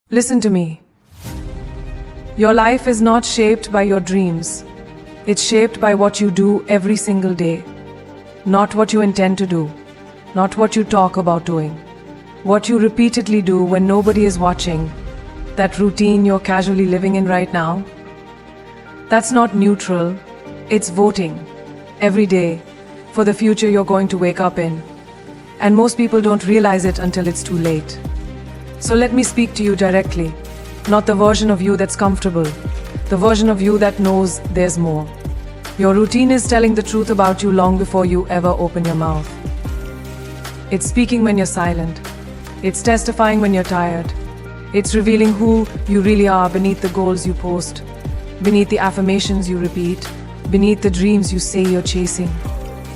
Listen to me. Your life is not shaped by your dreams. It's shaped by what you do every single day. Not what you intend to do. Not what you talk about doing. What you repeatedly do when nobody is watching. That routine you're casually living in right now. That's not neutral. It's voting. Every day. For the future you're going to wake up in. And most people don't realize it until it's too late. So let me speak to you directly. Not the version of you that's comfortable. The version of you that knows there's more. Your routine is telling the truth about you long before you ever open your mouth. It's speaking when you're silent. It's testifying when you're tired. It's revealing who you really are beneath the goals you post, beneath the affirmations you repeat, beneath the dreams you say you're chasing.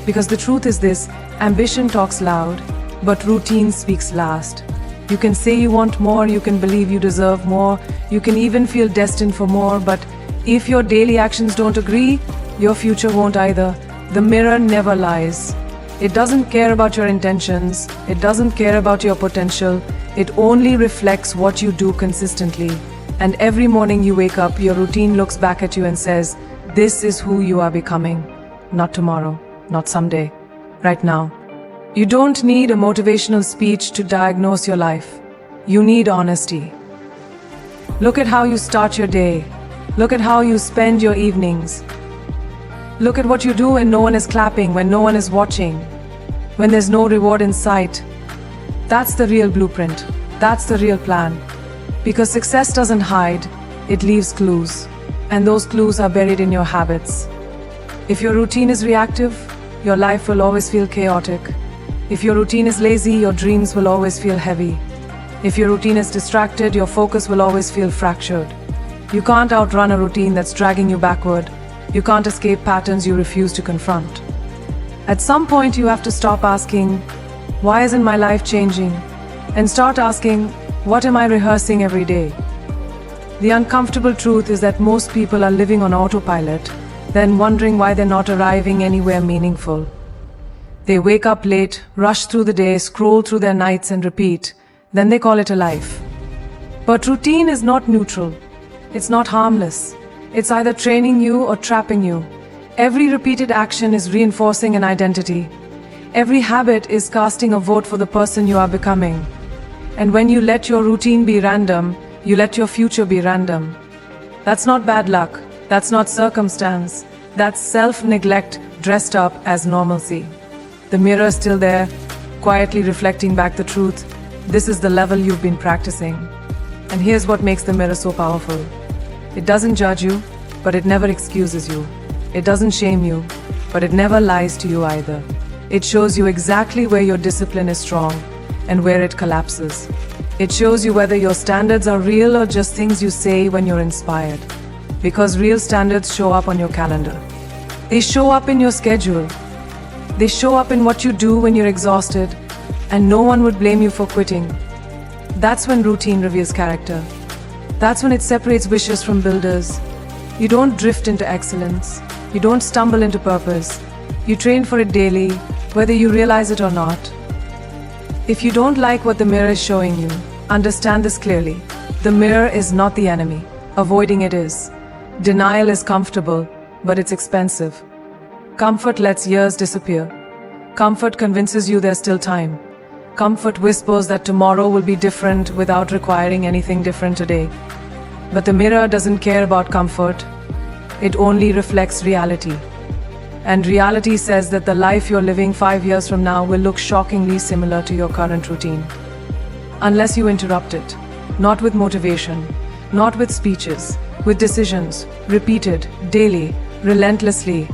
Because the truth is this, ambition talks loud, but routine speaks last. You can say you want more, you can believe you deserve more, you can even feel destined for more, but if your daily actions don't agree, your future won't either. The mirror never lies. It doesn't care about your intentions, it doesn't care about your potential, it only reflects what you do consistently. And every morning you wake up, your routine looks back at you and says, this is who you are becoming. Not tomorrow, not someday, right now. You don't need a motivational speech to diagnose your life. You need honesty. Look at how you start your day. Look at how you spend your evenings. Look at what you do when no one is clapping, when no one is watching, when there's no reward in sight. That's the real blueprint. That's the real plan. Because success doesn't hide, it leaves clues. And those clues are buried in your habits. If your routine is reactive, your life will always feel chaotic. If your routine is lazy, your dreams will always feel heavy. If your routine is distracted, your focus will always feel fractured. You can't outrun a routine that's dragging you backward. You can't escape patterns you refuse to confront. At some point, you have to stop asking, why isn't my life changing? And start asking, what am I rehearsing every day? The uncomfortable truth is that most people are living on autopilot, then wondering why they're not arriving anywhere meaningful. They wake up late, rush through the day, scroll through their nights and repeat. Then they call it a life. But routine is not neutral. It's not harmless. It's either training you or trapping you. Every repeated action is reinforcing an identity. Every habit is casting a vote for the person you are becoming. And when you let your routine be random, you let your future be random. That's not bad luck. That's not circumstance. That's self-neglect dressed up as normalcy. The mirror is still there, quietly reflecting back the truth. This is the level you've been practicing. And here's what makes the mirror so powerful. It doesn't judge you, but it never excuses you. It doesn't shame you, but it never lies to you either. It shows you exactly where your discipline is strong and where it collapses. It shows you whether your standards are real or just things you say when you're inspired. Because real standards show up on your calendar. They show up in your schedule. They show up in what you do when you're exhausted, and no one would blame you for quitting. That's when routine reveals character. That's when it separates wishers from builders. You don't drift into excellence. You don't stumble into purpose. You train for it daily, whether you realize it or not. If you don't like what the mirror is showing you, understand this clearly. The mirror is not the enemy. Avoiding it is. Denial is comfortable, but it's expensive. Comfort lets years disappear. Comfort convinces you there's still time. Comfort whispers that tomorrow will be different without requiring anything different today. But the mirror doesn't care about comfort. It only reflects reality. And reality says that the life you're living 5 years from now will look shockingly similar to your current routine. Unless you interrupt it. Not with motivation. Not with speeches. With decisions. Repeated, daily, relentlessly.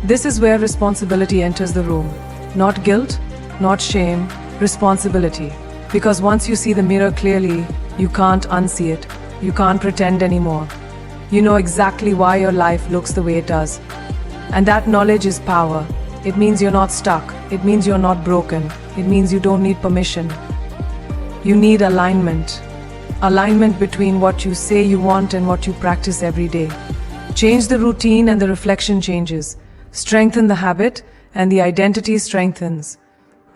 This is where responsibility enters the room. Not guilt, not shame, responsibility. Because once you see the mirror clearly, you can't unsee it. You can't pretend anymore. You know exactly why your life looks the way it does. And that knowledge is power. It means you're not stuck. It means you're not broken. It means you don't need permission. You need alignment. Alignment between what you say you want and what you practice every day. Change the routine and the reflection changes. Strengthen the habit and the identity strengthens.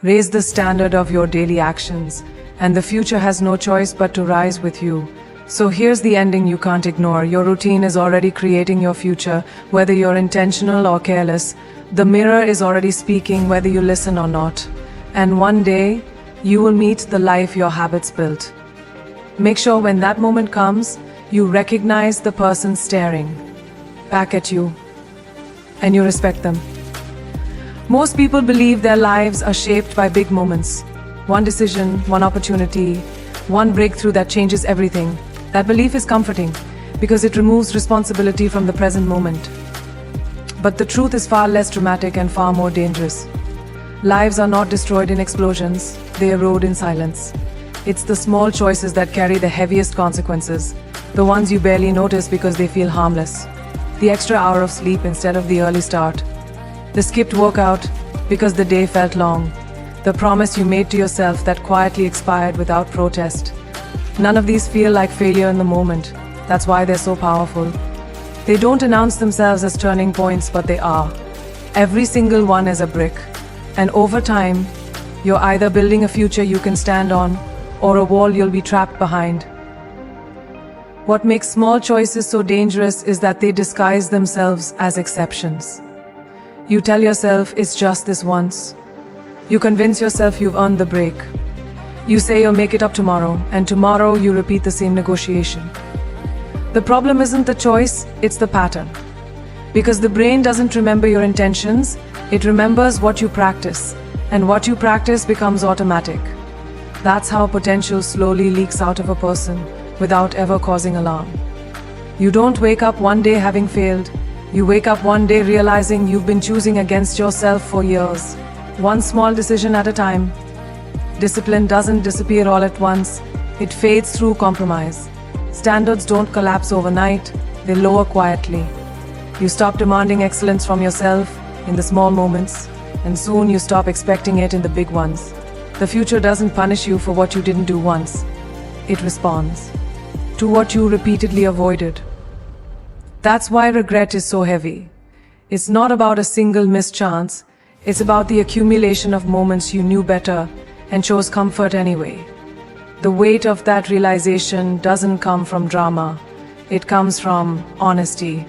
Raise the standard of your daily actions and the future has no choice but to rise with you. So here's the ending you can't ignore. Your routine is already creating your future, whether you're intentional or careless. The mirror is already speaking, whether you listen or not. And one day, you will meet the life your habits built. Make sure when that moment comes, you recognize the person staring back at you, and you respect them. Most people believe their lives are shaped by big moments. One decision, one opportunity, one breakthrough that changes everything. That belief is comforting because it removes responsibility from the present moment. But the truth is far less dramatic and far more dangerous. Lives are not destroyed in explosions, they erode in silence. It's the small choices that carry the heaviest consequences, the ones you barely notice because they feel harmless. The extra hour of sleep instead of the early start. The skipped workout because the day felt long. The promise you made to yourself that quietly expired without protest. None of these feel like failure in the moment. That's why they're so powerful. They don't announce themselves as turning points, but they are. Every single one is a brick. And over time, you're either building a future you can stand on, or a wall you'll be trapped behind. What makes small choices so dangerous is that they disguise themselves as exceptions. You tell yourself it's just this once. You convince yourself you've earned the break. You say you'll make it up tomorrow, and tomorrow you repeat the same negotiation. The problem isn't the choice, it's the pattern. Because the brain doesn't remember your intentions, it remembers what you practice, and what you practice becomes automatic. That's how potential slowly leaks out of a person without ever causing alarm. You don't wake up one day having failed. You wake up one day realizing you've been choosing against yourself for years, one small decision at a time. Discipline doesn't disappear all at once, it fades through compromise. Standards don't collapse overnight, they lower quietly. You stop demanding excellence from yourself in the small moments, and soon you stop expecting it in the big ones. The future doesn't punish you for what you didn't do once, it responds to what you repeatedly avoided. That's why regret is so heavy. It's not about a single missed chance, it's about the accumulation of moments you knew better and chose comfort anyway. The weight of that realization doesn't come from drama, it comes from honesty.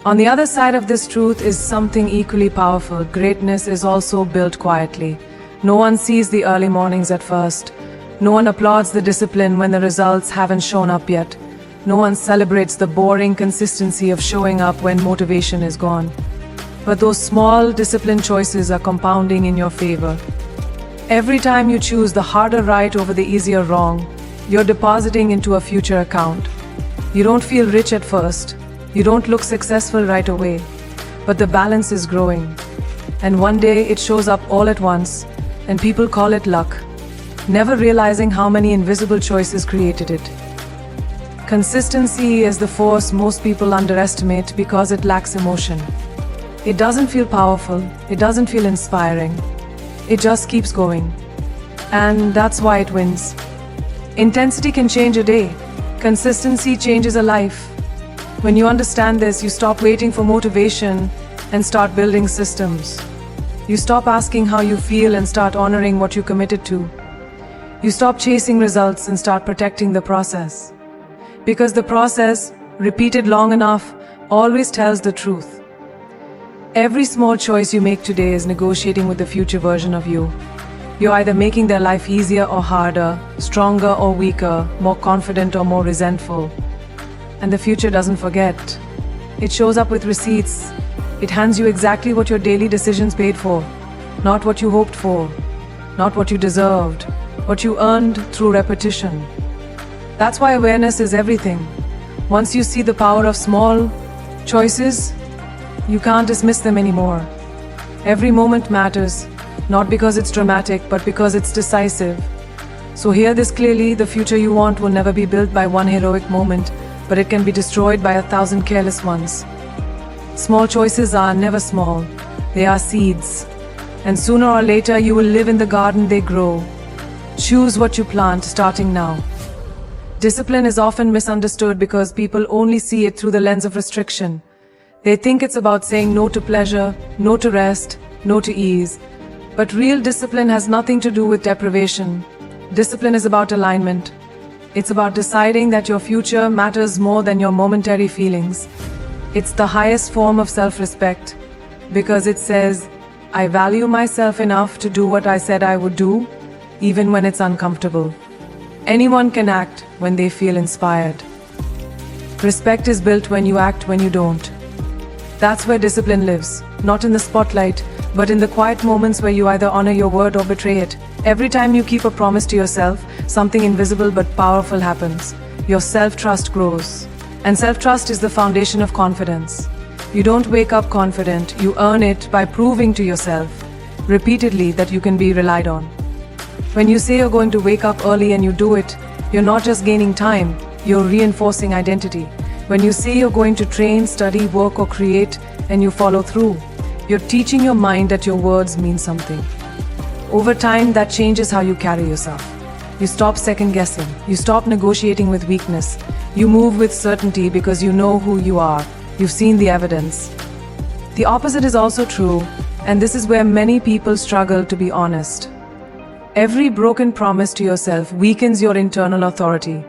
On the other side of this truth is something equally powerful. Greatness is also built quietly. No one sees the early mornings at first. No one applauds the discipline when the results haven't shown up yet. No one celebrates the boring consistency of showing up when motivation is gone. But those small disciplined choices are compounding in your favor. Every time you choose the harder right over the easier wrong, you're depositing into a future account. You don't feel rich at first. You don't look successful right away. But the balance is growing. And one day it shows up all at once, and people call it luck, never realizing how many invisible choices created it. Consistency is the force most people underestimate because it lacks emotion. It doesn't feel powerful, it doesn't feel inspiring. It just keeps going. And that's why it wins. Intensity can change a day. Consistency changes a life. When you understand this, you stop waiting for motivation and start building systems. You stop asking how you feel and start honoring what you committed to. You stop chasing results and start protecting the process. Because the process, repeated long enough, always tells the truth. Every small choice you make today is negotiating with the future version of you. You're either making their life easier or harder, stronger or weaker, more confident or more resentful. And the future doesn't forget. It shows up with receipts. It hands you exactly what your daily decisions paid for. Not what you hoped for. Not what you deserved. What you earned through repetition. That's why awareness is everything. Once you see the power of small choices, you can't dismiss them anymore. Every moment matters, not because it's dramatic, but because it's decisive. So hear this clearly, the future you want will never be built by one heroic moment, but it can be destroyed by 1,000 careless ones. Small choices are never small, they are seeds. And sooner or later you will live in the garden they grow. Choose what you plant starting now. Discipline is often misunderstood because people only see it through the lens of restriction. They think it's about saying no to pleasure, no to rest, no to ease. But real discipline has nothing to do with deprivation. Discipline is about alignment. It's about deciding that your future matters more than your momentary feelings. It's the highest form of self-respect because it says, I value myself enough to do what I said I would do, even when it's uncomfortable. Anyone can act when they feel inspired. Respect is built when you act when you don't. That's where discipline lives, not in the spotlight, but in the quiet moments where you either honor your word or betray it. Every time you keep a promise to yourself, something invisible but powerful happens. Your self-trust grows. And self-trust is the foundation of confidence. You don't wake up confident, you earn it by proving to yourself repeatedly that you can be relied on. When you say you're going to wake up early and you do it, you're not just gaining time, you're reinforcing identity. When you say you're going to train, study, work, or create, and you follow through, you're teaching your mind that your words mean something. Over time, that changes how you carry yourself. You stop second-guessing. You stop negotiating with weakness. You move with certainty because you know who you are. You've seen the evidence. The opposite is also true, and this is where many people struggle to be honest. Every broken promise to yourself weakens your internal authority.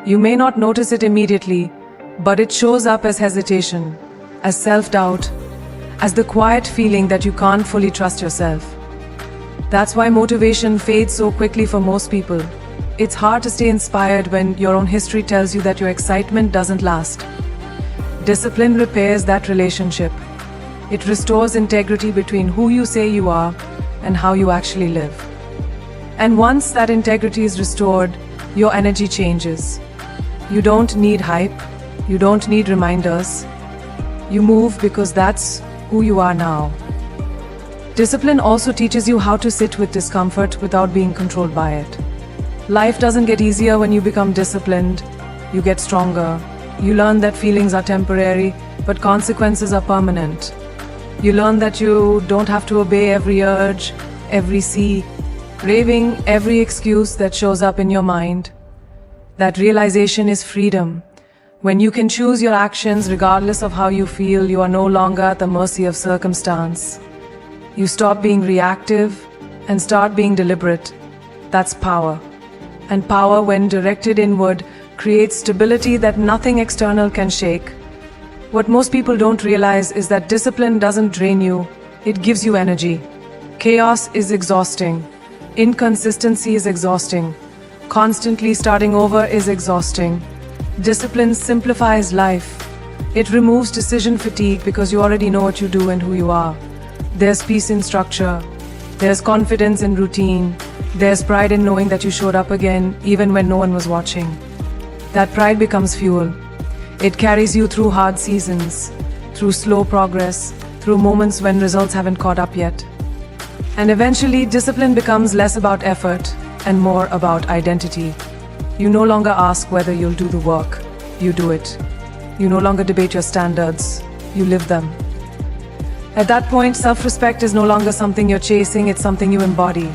You may not notice it immediately, but it shows up as hesitation, as self-doubt, as the quiet feeling that you can't fully trust yourself. That's why motivation fades so quickly for most people. It's hard to stay inspired when your own history tells you that your excitement doesn't last. Discipline repairs that relationship. It restores integrity between who you say you are and how you actually live. And once that integrity is restored, your energy changes. You don't need hype. You don't need reminders. You move because that's who you are now. Discipline also teaches you how to sit with discomfort without being controlled by it. Life doesn't get easier when you become disciplined. You get stronger. You learn that feelings are temporary, but consequences are permanent. You learn that you don't have to obey every urge, every craving, every excuse that shows up in your mind. That realization is freedom. When you can choose your actions regardless of how you feel, you are no longer at the mercy of circumstance. You stop being reactive and start being deliberate. That's power. And power, when directed inward, creates stability that nothing external can shake. What most people don't realize is that discipline doesn't drain you, it gives you energy. Chaos is exhausting. Inconsistency is exhausting. Constantly starting over is exhausting. Discipline simplifies life. It removes decision fatigue because you already know what you do and who you are. There's peace in structure. There's confidence in routine. There's pride in knowing that you showed up again even when no one was watching. That pride becomes fuel. It carries you through hard seasons, through slow progress, through moments when results haven't caught up yet. And eventually, discipline becomes less about effort and more about identity. You no longer ask whether you'll do the work, you do it. You no longer debate your standards, you live them. At that point, self-respect is no longer something you're chasing, it's something you embody.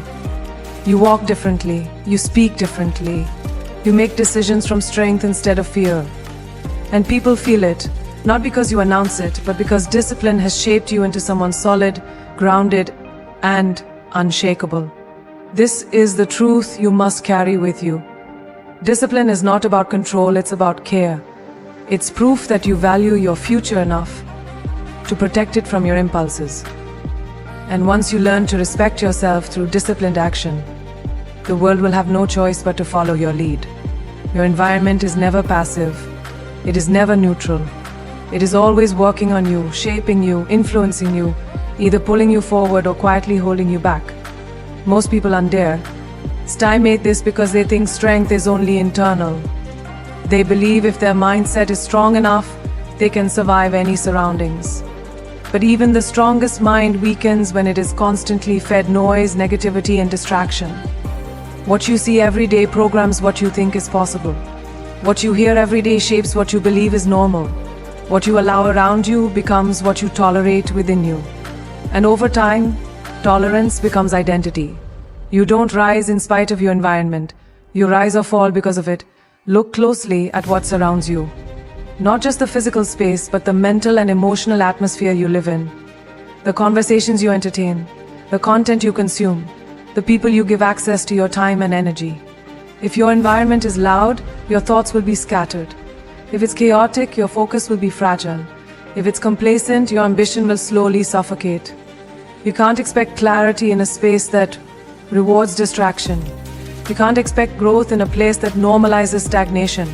You walk differently, you speak differently, you make decisions from strength instead of fear. And people feel it, not because you announce it, but because discipline has shaped you into someone solid, grounded, and unshakable. This is the truth you must carry with you. Discipline is not about control, it's about care. It's proof that you value your future enough to protect it from your impulses. And once you learn to respect yourself through disciplined action, the world will have no choice but to follow your lead. Your environment is never passive. It is never neutral. It is always working on you, shaping you, influencing you, either pulling you forward or quietly holding you back. Most people stymie this because they think strength is only internal. They believe if their mindset is strong enough, they can survive any surroundings. But even the strongest mind weakens when it is constantly fed noise, negativity, and distraction. What you see every day programs what you think is possible. What you hear every day shapes what you believe is normal. What you allow around you becomes what you tolerate within you. And over time, tolerance becomes identity. You don't rise in spite of your environment. You rise or fall because of it. Look closely at what surrounds you. Not just the physical space, but the mental and emotional atmosphere you live in. The conversations you entertain, the content you consume, the people you give access to your time and energy. If your environment is loud, your thoughts will be scattered. If it's chaotic, your focus will be fragile. If it's complacent, your ambition will slowly suffocate. You can't expect clarity in a space that rewards distraction. You can't expect growth in a place that normalizes stagnation.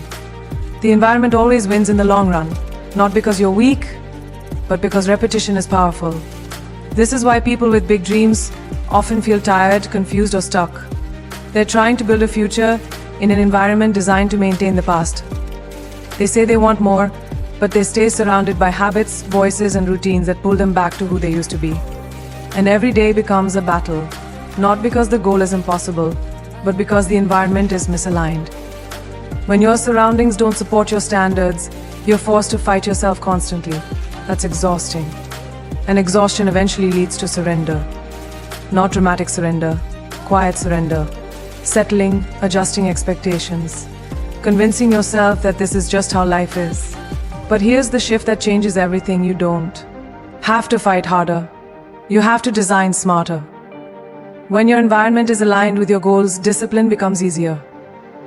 The environment always wins in the long run, not because you're weak, but because repetition is powerful. This is why people with big dreams often feel tired, confused, or stuck. They're trying to build a future in an environment designed to maintain the past. They say they want more, but they stay surrounded by habits, voices, and routines that pull them back to who they used to be. And every day becomes a battle, not because the goal is impossible, but because the environment is misaligned. When your surroundings don't support your standards, you're forced to fight yourself constantly. That's exhausting. And exhaustion eventually leads to surrender. Not dramatic surrender, quiet surrender. Settling, adjusting expectations. Convincing yourself that this is just how life is. But here's the shift that changes everything. You don't have to fight harder. You have to design smarter. When your environment is aligned with your goals, discipline becomes easier.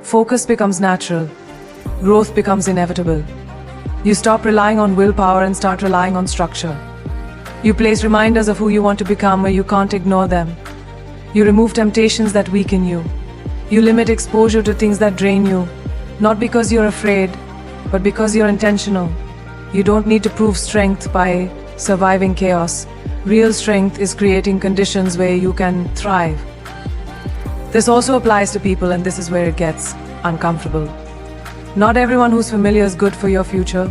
Focus becomes natural. Growth becomes inevitable. You stop relying on willpower and start relying on structure. You place reminders of who you want to become where you can't ignore them. You remove temptations that weaken you. You limit exposure to things that drain you, not because you're afraid, but because you're intentional. You don't need to prove strength by surviving chaos. Real strength is creating conditions where you can thrive. This also applies to people, and this is where it gets uncomfortable. Not everyone who's familiar is good for your future.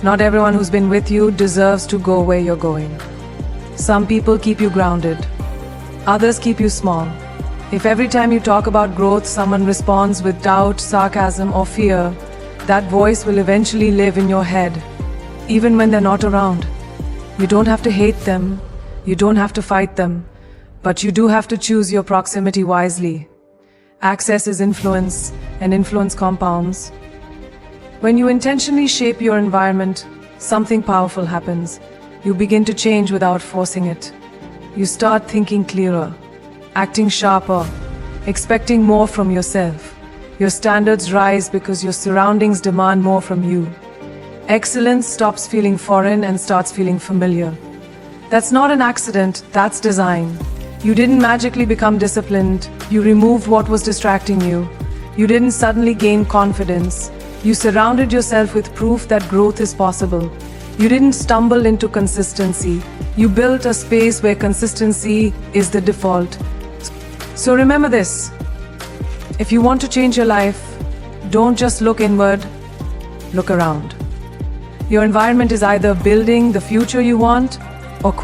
Not everyone who's been with you deserves to go where you're going. Some people keep you grounded. Others keep you small. If every time you talk about growth, someone responds with doubt, sarcasm, or fear, that voice will eventually live in your head, even when they're not around. You don't have to hate them. You don't have to fight them. But you do have to choose your proximity wisely. Access is influence, and influence compounds. When you intentionally shape your environment, something powerful happens. You begin to change without forcing it. You start thinking clearer, acting sharper, expecting more from yourself. Your standards rise because your surroundings demand more from you. Excellence stops feeling foreign and starts feeling familiar. That's not an accident, that's design. You didn't magically become disciplined. You removed what was distracting you. You didn't suddenly gain confidence. You surrounded yourself with proof that growth is possible. You didn't stumble into consistency. You built a space where consistency is the default. So remember this. If you want to change your life, don't just look inward, look around. Your environment is either building the future you want or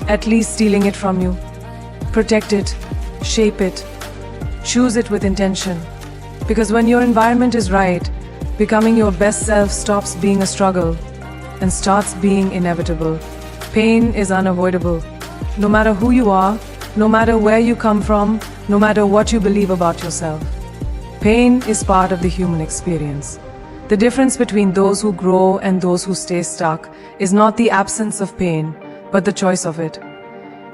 at least stealing it from you. Protect it, shape it, choose it with intention. Because when your environment is right, becoming your best self stops being a struggle and starts being inevitable. Pain is unavoidable. No matter who you are, no matter where you come from, no matter what you believe about yourself. Pain is part of the human experience. The difference between those who grow and those who stay stuck is not the absence of pain, but the choice of it.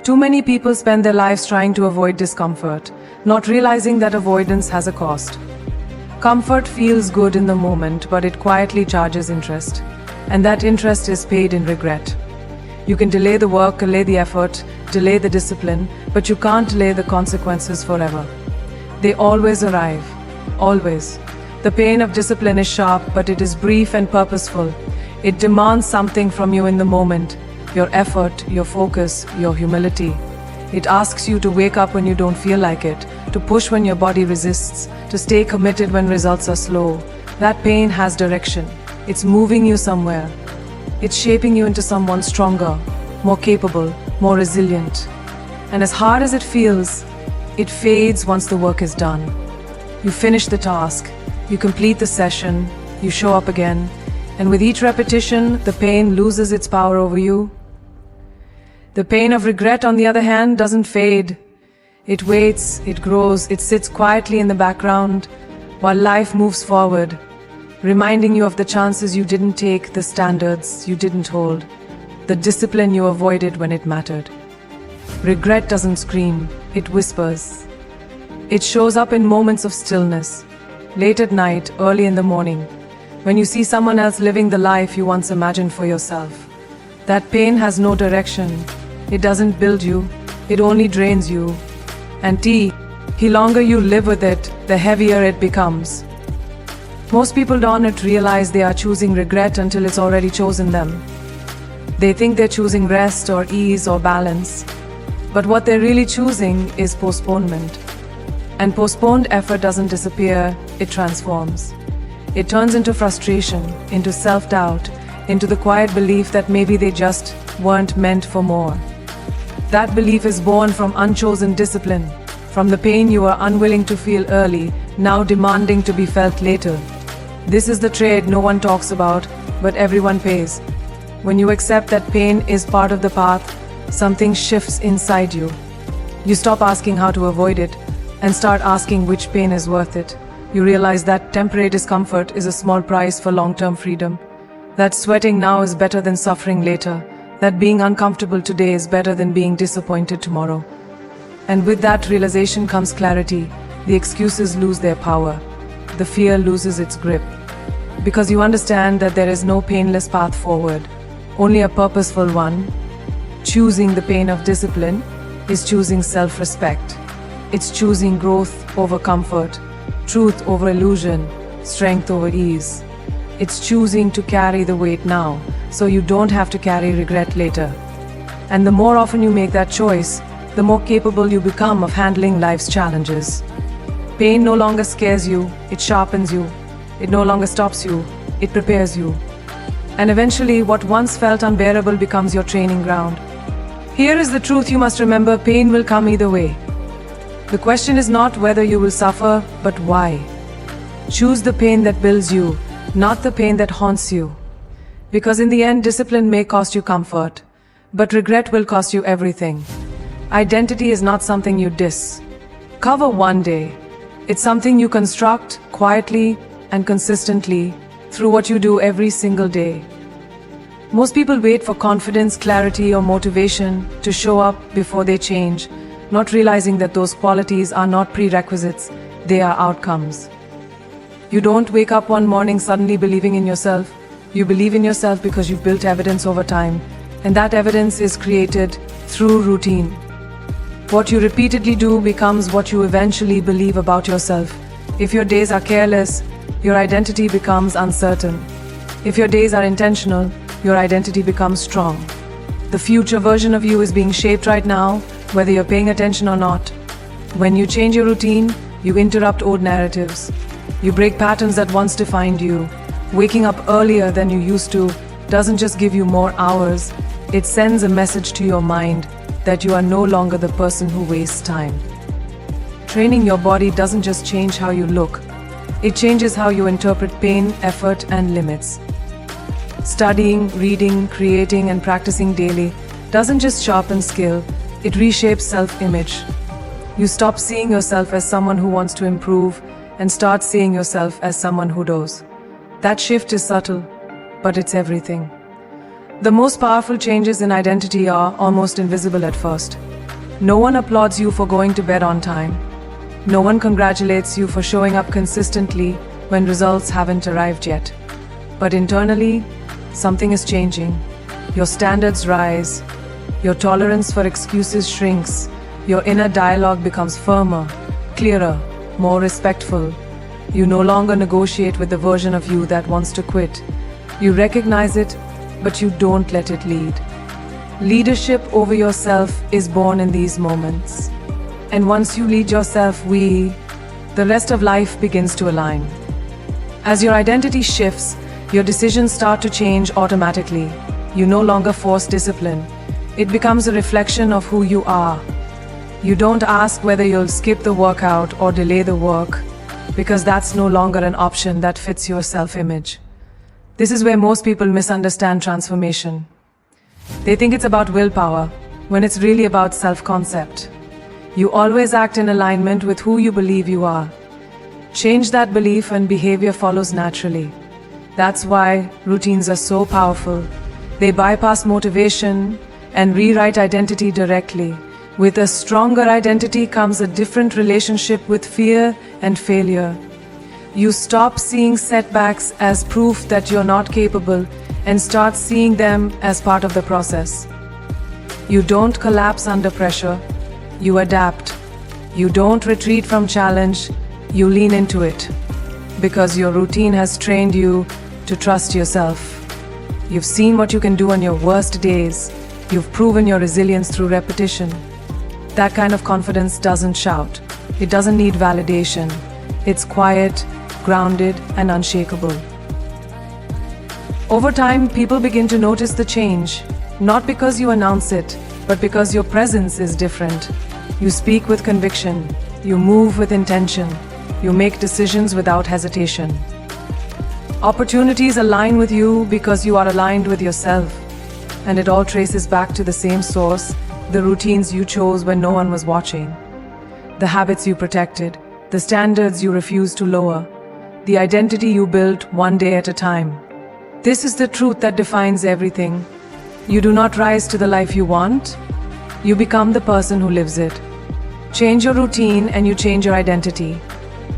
Too many people spend their lives trying to avoid discomfort, not realizing that avoidance has a cost. Comfort feels good in the moment, but it quietly charges interest. And that interest is paid in regret. You can delay the work, delay the effort, delay the discipline, but you can't delay the consequences forever. They always arrive. Always. The pain of discipline is sharp, but it is brief and purposeful. It demands something from you in the moment. Your effort, your focus, your humility. It asks you to wake up when you don't feel like it, to push when your body resists, to stay committed when results are slow. That pain has direction. It's moving you somewhere. It's shaping you into someone stronger, more capable, more resilient. And as hard as it feels, it fades once the work is done. You finish the task, you complete the session, you show up again, and with each repetition, the pain loses its power over you. The pain of regret, on the other hand, doesn't fade. It waits, it grows, it sits quietly in the background while life moves forward, reminding you of the chances you didn't take, the standards you didn't hold, the discipline you avoided when it mattered. Regret doesn't scream, It whispers. It shows up in moments of stillness, late at night, early in the morning, when you see someone else living the life you once imagined for yourself. That pain has no direction. It doesn't build you, it only drains you. And the longer you live with it, the heavier it becomes. Most people don't realize they are choosing regret until it's already chosen them. They think they're choosing rest or ease or balance. But what they're really choosing is postponement. And postponed effort doesn't disappear, it transforms. It turns into frustration, into self-doubt, into the quiet belief that maybe they just weren't meant for more. That belief is born from unchosen discipline, from the pain you are unwilling to feel early, now demanding to be felt later. This is the trade no one talks about, but everyone pays. When you accept that pain is part of the path, something shifts inside you. You stop asking how to avoid it and start asking which pain is worth it. You realize that temporary discomfort is a small price for long-term freedom. That sweating now is better than suffering later. That being uncomfortable today is better than being disappointed tomorrow. And with that realization comes clarity. The excuses lose their power. The fear loses its grip. Because you understand that there is no painless path forward, only a purposeful one. Choosing the pain of discipline is choosing self-respect. It's choosing growth over comfort, truth over illusion, strength over ease. It's choosing to carry the weight now, so you don't have to carry regret later. And the more often you make that choice, the more capable you become of handling life's challenges. Pain no longer scares you, it sharpens you. It no longer stops you, it prepares you. And eventually, what once felt unbearable becomes your training ground. Here is the truth you must remember: pain will come either way. The question is not whether you will suffer, but why. Choose the pain that builds you, not the pain that haunts you. Because in the end, discipline may cost you comfort, but regret will cost you everything. Identity is not something you discover one day. It's something you construct quietly and consistently through what you do every single day. Most people wait for confidence, clarity, or motivation to show up before they change, not realizing that those qualities are not prerequisites, they are outcomes. You don't wake up one morning suddenly believing in yourself. You believe in yourself because you've built evidence over time, and that evidence is created through routine. What you repeatedly do becomes what you eventually believe about yourself. If your days are careless, your identity becomes uncertain. If your days are intentional, your identity becomes strong. The future version of you is being shaped right now, whether you're paying attention or not. When you change your routine, you interrupt old narratives. You break patterns that once defined you. Waking up earlier than you used to doesn't just give you more hours, it sends a message to your mind that you are no longer the person who wastes time. Training your body doesn't just change how you look, it changes how you interpret pain, effort, and limits. Studying, reading, creating, and practicing daily doesn't just sharpen skill, it reshapes self-image. You stop seeing yourself as someone who wants to improve and start seeing yourself as someone who does. That shift is subtle, but it's everything. The most powerful changes in identity are almost invisible at first. No one applauds you for going to bed on time. No one congratulates you for showing up consistently when results haven't arrived yet. But internally, something is changing. Your standards rise. Your tolerance for excuses shrinks. Your inner dialogue becomes firmer, clearer, more respectful. You no longer negotiate with the version of you that wants to quit. You recognize it, but you don't let it lead. Leadership over yourself is born in these moments. And once you lead yourself, the rest of life begins to align. As your identity shifts, your decisions start to change automatically. You no longer force discipline. It becomes a reflection of who you are. You don't ask whether you'll skip the workout or delay the work, because that's no longer an option that fits your self-image. This is where most people misunderstand transformation. They think it's about willpower, when it's really about self-concept. You always act in alignment with who you believe you are. Change that belief and behavior follows naturally. That's why routines are so powerful. They bypass motivation and rewrite identity directly. With a stronger identity comes a different relationship with fear and failure. You stop seeing setbacks as proof that you're not capable and start seeing them as part of the process. You don't collapse under pressure, you adapt. You don't retreat from challenge, you lean into it. Because your routine has trained you to trust yourself. You've seen what you can do on your worst days. You've proven your resilience through repetition. That kind of confidence doesn't shout. It doesn't need validation. It's quiet, grounded, and unshakable. Over time, people begin to notice the change, not because you announce it, but because your presence is different. You speak with conviction, you move with intention, you make decisions without hesitation. Opportunities align with you because you are aligned with yourself, and it all traces back to the same source, the routines you chose when no one was watching, the habits you protected, the standards you refused to lower, the identity you built one day at a time. This is the truth that defines everything. You do not rise to the life you want, you become the person who lives it. Change your routine and you change your identity.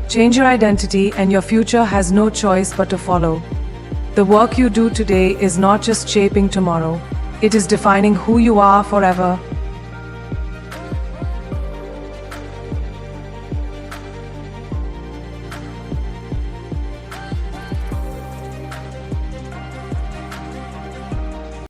Change your identity and your future has no choice but to follow. The work you do today is not just shaping tomorrow, it is defining who you are forever.